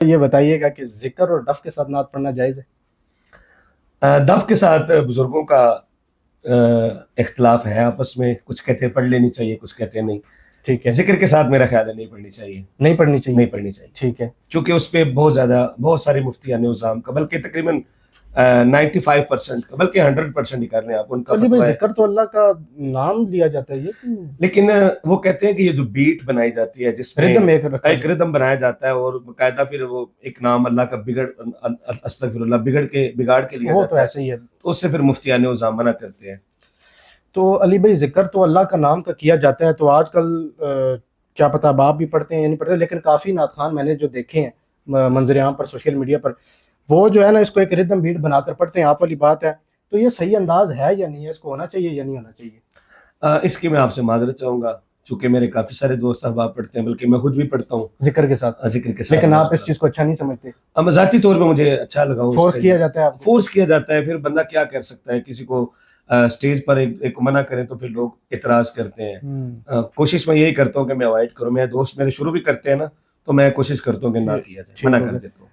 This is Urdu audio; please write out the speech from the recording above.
یہ بتائیے گا کہ ذکر اور ڈف کے ساتھ نعت پڑھنا جائز ہے؟ دف کے ساتھ بزرگوں کا اختلاف ہے آپس میں، کچھ کہتے ہیں پڑھ لینی چاہیے، کچھ کہتے ہیں نہیں. ٹھیک ہے، ذکر کے ساتھ میرا خیال ہے نہیں پڑھنی چاہیے، نہیں پڑھنی چاہیے، نہیں پڑھنی چاہیے، ٹھیک ہے. چونکہ اس پہ بہت سارے مفتیان نظام کا، بلکہ تقریباً 95% کا، بلکہ 100% ہی کر لیں آپ، ان کا علی بھائی فتویٰ ہے. ذکر تو اللہ کا نام لیا جاتا ہے، یہ لیکن وہ کہتے ہیں کہ یہ جو بیٹ بنائی جاتی ہے، جس میں ردم ایک رکھا ایک ردم بنایا جاتا ہے اور باقاعدہ پھر وہ ایک نام اللہ کا استغفر اللہ بگاڑ کے لیا وہ تو جاتا ہے، ایسے ہی ہے. تو اس سے پھر مفتیان نظام منع کرتے ہیں. تو علی بھائی ذکر تو اللہ کا نام کا کیا جاتا ہے، تو آج کل کیا پتہ اب آپ بھی پڑھتے ہیں یا نہیں پڑھتے، لیکن کافی نعت خوان میں نے جو دیکھے ہیں منظر عام پر، سوشل میڈیا پر، وہ جو ہے نا اس کو ایک ردم بیٹ بنا کر پڑھتے ہیں. آپ والی بات ہے، تو یہ صحیح انداز ہے یا نہیں ہے؟ اس کو ہونا چاہیے یا نہیں ہونا چاہیے؟ اس کی میں آپ سے معذرت چاہوں گا، چونکہ میرے کافی سارے دوست احباب پڑھتے ہیں، بلکہ میں خود بھی پڑھتا ہوں ذکر کے ساتھ، ذکر کے ساتھ. لیکن آپ اس چیز کو اچھا نہیں سمجھتے؟ اب ذاتی طور پہ مجھے اچھا لگا، فورس کیا جاتا ہے آپ کو؟ فورس کیا جاتا ہے، پھر بندہ کیا کر سکتا ہے، کسی کو اسٹیج پر ایک منع کریں تو پھر لوگ اعتراض کرتے ہیں. کوشش میں یہی کرتا ہوں کہ میں اوائڈ کروں. میرے دوست میرے شروع بھی کرتے ہیں نا، تو میں کوشش کرتا ہوں کہ نہ کیا جائے، منع کر دیتا ہوں.